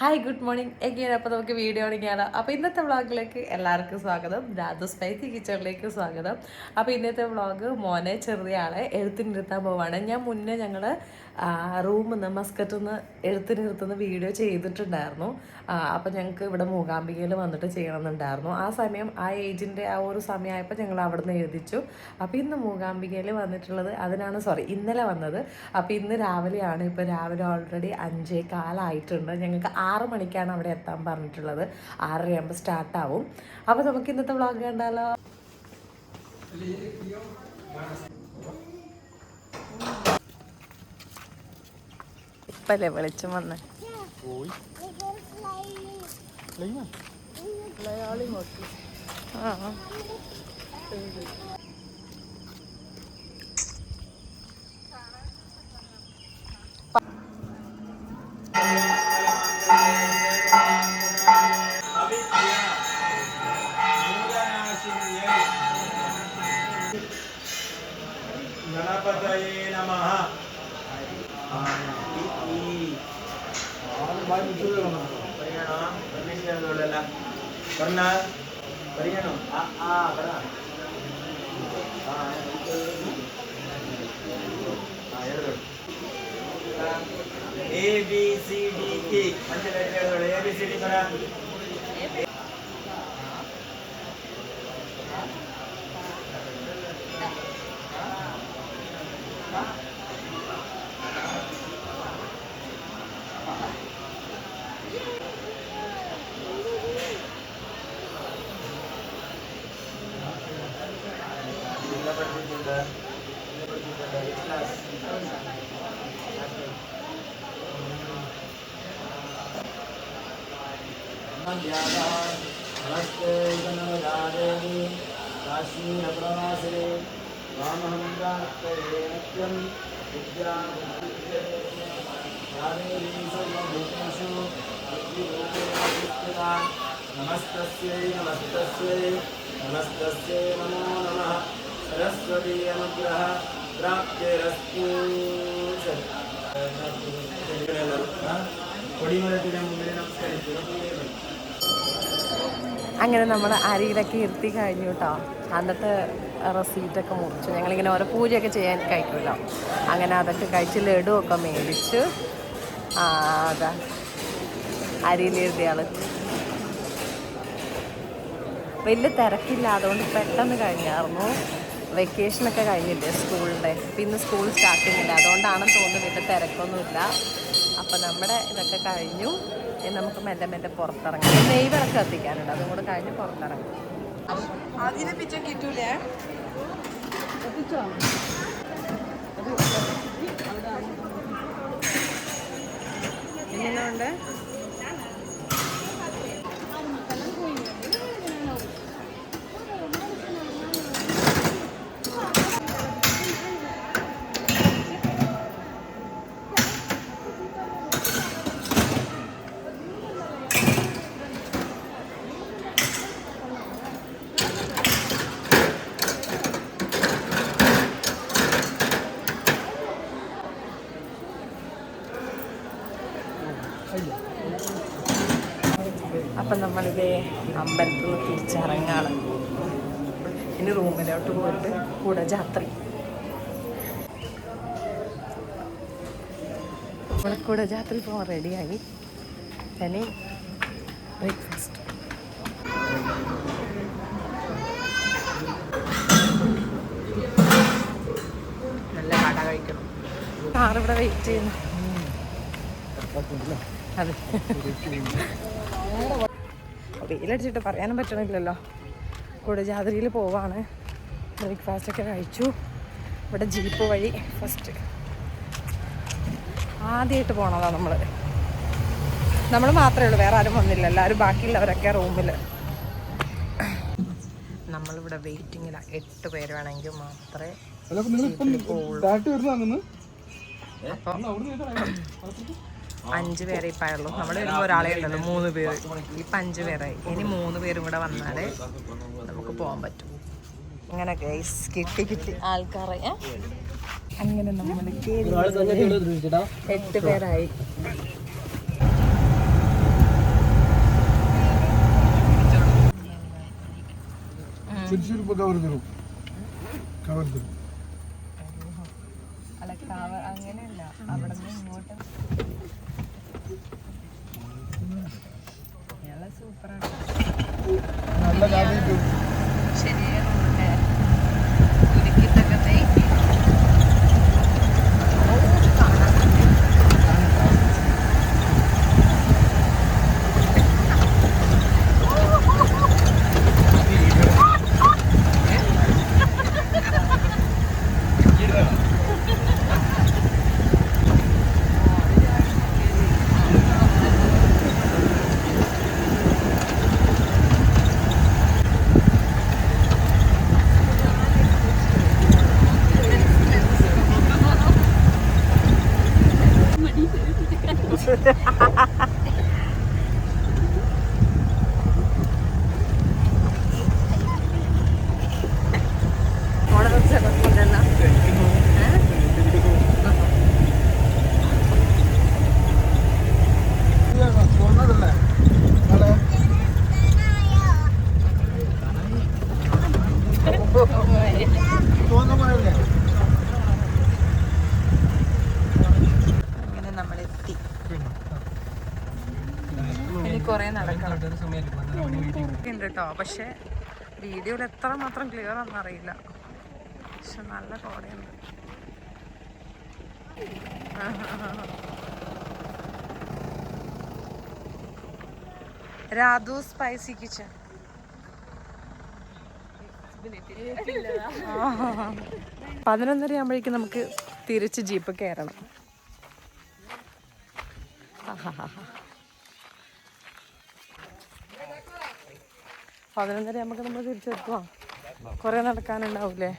Hi good morning again. അപ്പോൾ നമുക്ക് video തുടങ്ങിയാലോ. അപ്പോൾ ഇന്നത്തെ വ്ളോഗിലേക്ക് എല്ലാവർക്കും സ്വാഗതം. രാധു സ്പൈസി കിച്ചണിലേക്ക് സ്വാഗതം. അപ്പോൾ ഇന്നത്തെ വ്ളോഗ് മോനെ ചെറിയ ആളെ എഴുത്തിനിരുത്താൻ പോവാണ്. ഞാൻ മുന്നേ ഞങ്ങൾ റൂമിൽ നിന്ന് മസ്കറ്റിൽ നിന്ന് എഴുത്തിനിരുത്തുന്ന വീഡിയോ ചെയ്തിട്ടുണ്ടായിരുന്നു. അപ്പോൾ ഞങ്ങൾക്ക് ഇവിടെ മൂകാംബികയിൽ വന്നിട്ട് ചെയ്യണമെന്നുണ്ടായിരുന്നു. ആ സമയം ആ ഏജിൻ്റെ ആ ഒരു സമയമായപ്പോൾ ഞങ്ങൾ അവിടെ നിന്ന് എഴുതിച്ചു. അപ്പോൾ ഇന്ന് മൂകാംബികയിൽ വന്നിട്ടുള്ളത് ഇന്നലെ വന്നത്. അപ്പോൾ ഇന്ന് രാവിലെയാണ്. ഇപ്പോൾ രാവിലെ ഓൾറെഡി 5:15 ഞങ്ങൾക്ക് 6 മണിക്കാണ് അവിടെ എത്താൻ പറഞ്ഞിട്ടുള്ളത്. 6:30 സ്റ്റാർട്ടാവും. അപ്പോൾ നമുക്ക് ഇന്നത്തെ വ്ളോഗ് കണ്ടാലോ. ഇപ്പല്ലേ വെളിച്ചം വന്ന് गणपतये नमः. A B C D E A B C D करा. नमस्ते गणराजेवी काश्मीरप्रवासिने वामहंगात्तये नित्यं विद्यादेवी सर्वभूतेषु बुद्धिरूपेण नमस्तस्यै नमस्तस्यै नमस्तस्यै नमो नमः. सरस्वती अनुग्रह प्राप्तिरस्तु. കൊടിമരത്തിലെ മുമ്പിൽ നമസ്കരിച്ചു. അങ്ങനെ നമ്മൾ അരിയിലൊക്കെ ഇരുത്തി കഴിഞ്ഞു കേട്ടോ. എന്നിട്ട് റെസീറ്റൊക്കെ മുറിച്ചു. ഞങ്ങളിങ്ങനെ ഓരോ പൂജയൊക്കെ ചെയ്യാൻ കഴിക്കുമല്ലോ. അങ്ങനെ അതൊക്കെ കഴിച്ച് ലഡുവൊക്കെ മേടിച്ചു. അതാ അരിയിലെഴുതിയ ആൾ. വലിയ തിരക്കില്ല, അതുകൊണ്ട് പെട്ടെന്ന് കഴിഞ്ഞായിരുന്നു. വെക്കേഷനൊക്കെ കഴിഞ്ഞില്ലേ സ്കൂളിൻ്റെ. പിന്നെ സ്കൂൾ സ്റ്റാർട്ടിങ് ഇല്ല, അതുകൊണ്ടാണെന്ന് തോന്നുന്നു വലിയ തിരക്കൊന്നുമില്ല. അപ്പോൾ നമ്മുടെ ഇതൊക്കെ കഴിഞ്ഞു. നമുക്ക് മെല്ലെ മെല്ലെ പുറത്തിറങ്ങാം. നെയ് വിളക്ക് കത്തിക്കാനുണ്ട്, അതും കൂടെ കഴിഞ്ഞ് പുറത്തിറങ്ങാം. അതിനെ പിച്ച കിട്ടൂലേ? എങ്ങനെയുണ്ട്? അപ്പം നമ്മളിതേ അമ്പലത്തിൽ നിന്ന് തിരിച്ചിറങ്ങാണ്. ഇനി റൂമിലോട്ട് പോയിട്ട് കുടജാത്രി. നമ്മൾ കുടജാത്രി പോകാൻ റെഡിയായി. ഇനി ബ്രേക്ക്ഫാസ്റ്റ്. നല്ല കട കഴിക്കണം. കാറിവിടെ വെയിറ്റ് ചെയ്യുന്നു. അതെ, വെയിലടിച്ചിട്ട് പറയാനും പറ്റണില്ലല്ലോ. കുടജാദ്രിയിൽ പോവാണ്. ബ്രേക്ക്ഫാസ്റ്റൊക്കെ കഴിച്ചു. ഇവിടെ ജീപ്പ് വഴി ഫസ്റ്റ് ആദ്യമായിട്ട് പോണതാണ് നമ്മൾ മാത്രമേ ഉള്ളൂ, വേറെ ആരും വന്നില്ല. എല്ലാവരും ബാക്കിയുള്ളവരൊക്കെ റൂമിൽ. നമ്മളിവിടെ വെയിറ്റിങ്ങില്ല. 8 പേര് വേണമെങ്കിൽ മാത്രമേ പോവുള്ളൂ. 5 പേരെ ഇപ്പായുള്ളൂ. നമ്മൾ വരുമ്പോൾ ഒരാളെ ഉണ്ടല്ലോ, 3 പേര്. ഇപ്പം 5 പേരായി. ഇനി 3 പേരും കൂടെ വന്നാലേ നമുക്ക് പോകാൻ പറ്റും. അങ്ങനെ കിട്ടി ആൾക്കാരെ. അങ്ങനെ നമ്മൾ 8 പേരായി. അല്ല അങ്ങനെയല്ല അവിടെ നിന്ന് ഇങ്ങോട്ട് സൂപ്പറാണ്. ശരിയാണ് ഉരുക്കിട്ടൊക്കെ തേക്കി അങ്ങനെ നമ്മളെത്തി. ഇനി കുറെ നടക്കണം ഉണ്ട് കേട്ടോ. പക്ഷെ വീഡിയോയിൽ എത്ര മാത്രം ക്ലിയർ ആണെന്ന് അറിയില്ല. പക്ഷെ നല്ല കോടയുണ്ട്. Radhu spicy kitchen. 11:30 ആകുമ്പോഴേക്കും നമുക്ക് തിരിച്ച് ജീപ്പ് കയറണം. 11:30 ആകുമ്പോൾ നമ്മൾ തിരിച്ചെത്തുവാ. കുറെ നടക്കാനുണ്ടാവൂലേ?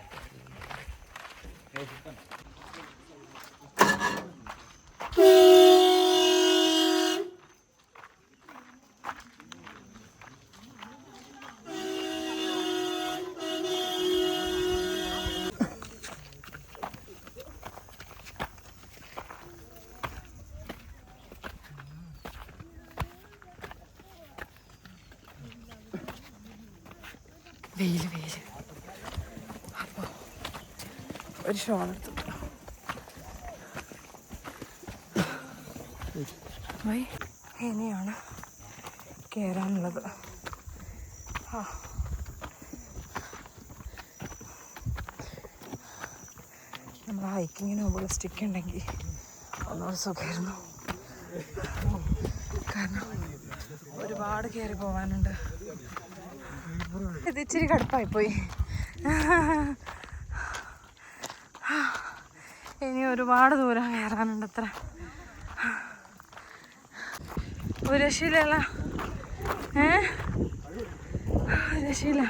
വെയില് അപ്പോൾ ഒരു ഷോൾ എടുത്തിട്ട് ഇനിയാണ് കയറാനുള്ളത്. നമ്മൾ ഹൈക്കിങ്ങിന് മുമ്പ് സ്റ്റിക്ക് ഉണ്ടെങ്കിൽ ഒന്നുകൂടെ സുഖമായിരുന്നു. കാരണം ഒരുപാട് കയറി പോകാനുണ്ട്. ഇത് ഇച്ചിരി കടുപ്പായിപ്പോയി. ഇനി ഒരുപാട് ദൂരം കയറാനുണ്ട്. അത്ര ഒരു രക്ഷയില്ല. രക്ഷയില്ല.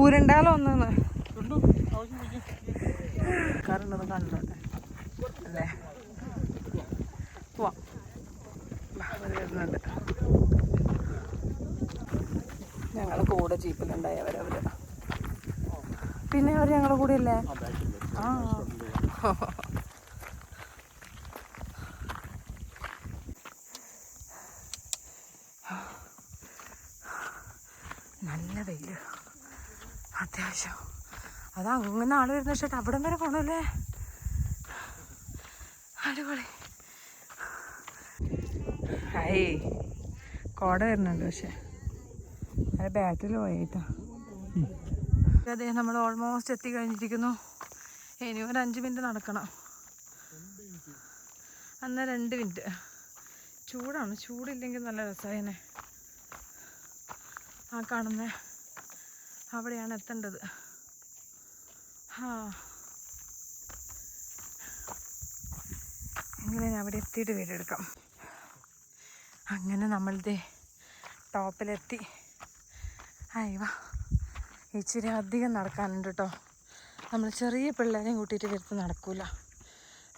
ഊരുണ്ടാലോ ഒന്നെന്ന് കറണ്ടത് കണ്ടോട്ടെ അല്ലേ? പോവാം. വരുന്നുണ്ട്. ഞങ്ങൾ കൂടെ ജീപ്പിലുണ്ടായവരവര്. പിന്നെ അവർ ഞങ്ങളുടെ കൂടെ അല്ലേ? ആ നല്ല വെയില് അത്യാവശ്യം. അത് അങ്ങനെ ആള് വരുന്ന ഇഷ്ടം അവിടം വരെ പോണല്ലേ. അടിപൊളി. ഹായ് കോട വരുന്നുണ്ട്. പക്ഷെ അത് ബാറ്ററിൽ പോയിട്ടാ. അതെ, നമ്മൾ ഓൾമോസ്റ്റ് എത്തി കഴിഞ്ഞിരിക്കുന്നു. ഇനി ഒരു 5 മിനിറ്റ് നടക്കണം. എന്നാൽ 2 മിനിറ്റ്. ചൂടാണ്. ചൂടില്ലെങ്കിൽ നല്ല രസമായേനെ. ആ കാണുന്ന അവിടെയാണ് എത്തേണ്ടത്. എങ്ങനെ അവിടെ എത്തിയിട്ട് വീഡിയോ എടുക്കാം. അങ്ങനെ നമ്മളിത് ടോപ്പിലെത്തി. അയ്യോ, ഇച്ചിരി അധികം നടക്കാനുണ്ട് കേട്ടോ. നമ്മൾ ചെറിയ പിള്ളേരെയും കൂട്ടിയിട്ട് വരുത്ത് നടക്കൂല.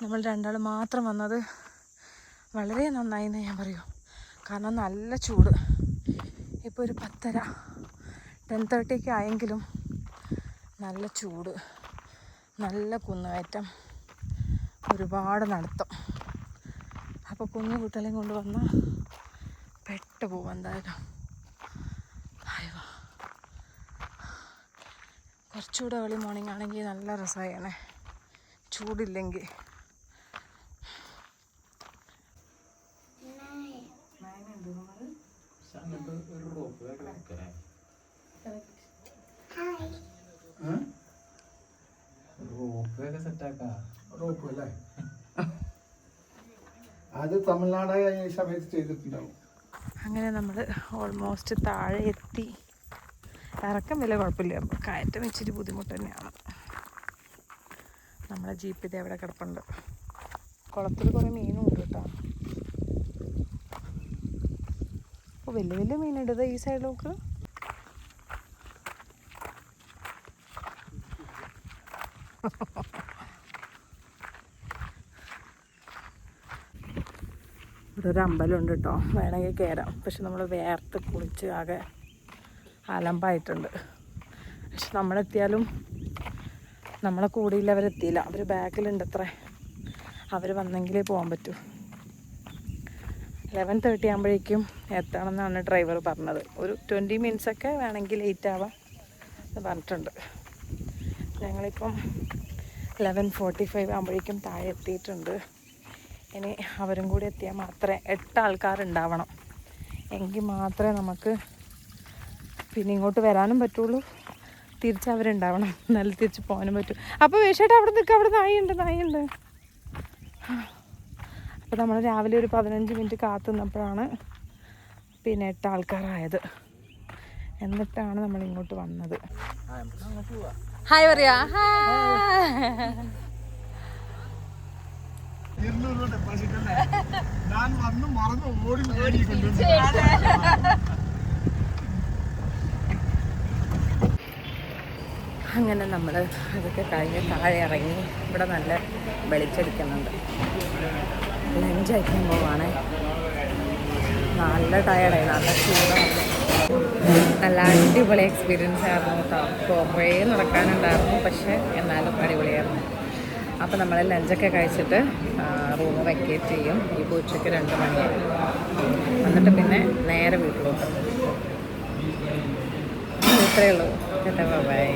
നമ്മൾ 2 ആൾ മാത്രം വന്നത് വളരെ നന്നായി എന്ന് ഞാൻ പറയൂ. കാരണം നല്ല ചൂട്. ഇപ്പോൾ ഒരു 10:30 ആയെങ്കിലും നല്ല ചൂട്, നല്ല കുന്നുകയറ്റം, ഒരുപാട് നടത്തം. അപ്പോൾ കുഞ്ഞു കുട്ടികളെയും കൊണ്ട് വന്നാൽ പെട്ടു പോകും എന്തായാലും. കുറച്ചുകൂടെ ഏർലി മോർണിംഗ് ആണെങ്കിൽ നല്ല രസമായേനെ, ചൂടില്ലെങ്കിൽ. അത് തമിഴ്നാട് ഈ സമയത്ത് ചെയ്തിട്ടുണ്ടാവും. അങ്ങനെ നമ്മൾ ഓൾമോസ്റ്റ് താഴെ എത്തി. ഇറക്കം വലിയ കുഴപ്പമില്ല, കയറ്റം ഇച്ചിരി ബുദ്ധിമുട്ട് തന്നെയാണ്. നമ്മളെ ജീപ്പ് ഇത് എവിടെ കിടപ്പുണ്ട്. കുളത്തിൽ കുറേ മീനും ഉണ്ട് കേട്ടോ. അപ്പോൾ വലിയ വലിയ മീനുണ്ട് ഈ സൈഡിലേക്ക്. ഇവിടെ ഒരു അമ്പലമുണ്ട് കേട്ടോ, വേണമെങ്കിൽ കയറാം. പക്ഷെ നമ്മൾ വേർത്ത് കുളിച്ച് ആകെ അലമ്പായിട്ടുണ്ട്. പക്ഷെ നമ്മളെത്തിയാലും നമ്മളെ കൂടിയില്ല, അവരെത്തിയില്ല. അവർ ബാക്കിലുണ്ട് അത്രേ. അവർ വന്നെങ്കിലേ പോകാൻ പറ്റൂ. 11:30 ആകുമ്പോഴേക്കും എത്തണം എന്നാണ് ഡ്രൈവർ പറഞ്ഞത്. ഒരു 20 മിനിറ്റ്സൊക്കെ വേണമെങ്കിൽ ലേറ്റ് ആവാം എന്ന് പറഞ്ഞിട്ടുണ്ട്. ഞങ്ങളിപ്പം 11:45 ആകുമ്പോഴേക്കും താഴെ എത്തിയിട്ടുണ്ട്. ഇനി അവരും കൂടി എത്തിയാൽ മാത്രമേ 8 ആൾക്കാരുണ്ടാവണം. എങ്കിൽ മാത്രമേ നമുക്ക് പിന്നെ ഇങ്ങോട്ട് വരാനും പറ്റുള്ളൂ. തിരിച്ചവരുണ്ടാവണം, നല്ല തിരിച്ച് പോകാനും പറ്റും. അപ്പോൾ വേഷേട്ടാ അവിടെ നിൽക്കുക, അവിടെ നായുണ്ട്. അപ്പോൾ നമ്മൾ രാവിലെ ഒരു 15 മിനിറ്റ് കാത്തു നിന്നപ്പോഴാണ് പിന്നെ 8 ആൾക്കാരായത്. എന്നിട്ടാണ് നമ്മൾ ഇങ്ങോട്ട് വന്നത്. ഹായ് പറയാ. ഞാൻ വന്ന് മറന്ന് ഓടി. അങ്ങനെ നമ്മൾ അതൊക്കെ കഴിഞ്ഞ് താഴെ ഇറങ്ങി. ഇവിടെ നല്ല വെളിച്ചടിക്കുന്നുണ്ട്. ലഞ്ച് കഴിക്കാൻ പോവാണ്. നല്ല ടയർഡായി, നല്ല ചൂടാണ്. നല്ല അടിപൊളി എക്സ്പീരിയൻസ് ആയിരുന്നു കേട്ടോ. കുറേ നടക്കാനുണ്ടായിരുന്നു, പക്ഷേ എന്നാലും അടിപൊളിയായിരുന്നു. അപ്പോൾ നമ്മൾ ലഞ്ചൊക്കെ കഴിച്ചിട്ട് റൂം വെക്കേറ്റ് ചെയ്യും. ഇപ്പോൾ ഉച്ചയ്ക്ക് 2 മണിയായി. എന്നിട്ട് പിന്നെ നേരെ വീട്ടിലോട്ട്. ഇത്രയേ ഉള്ളൂ. ബൈ.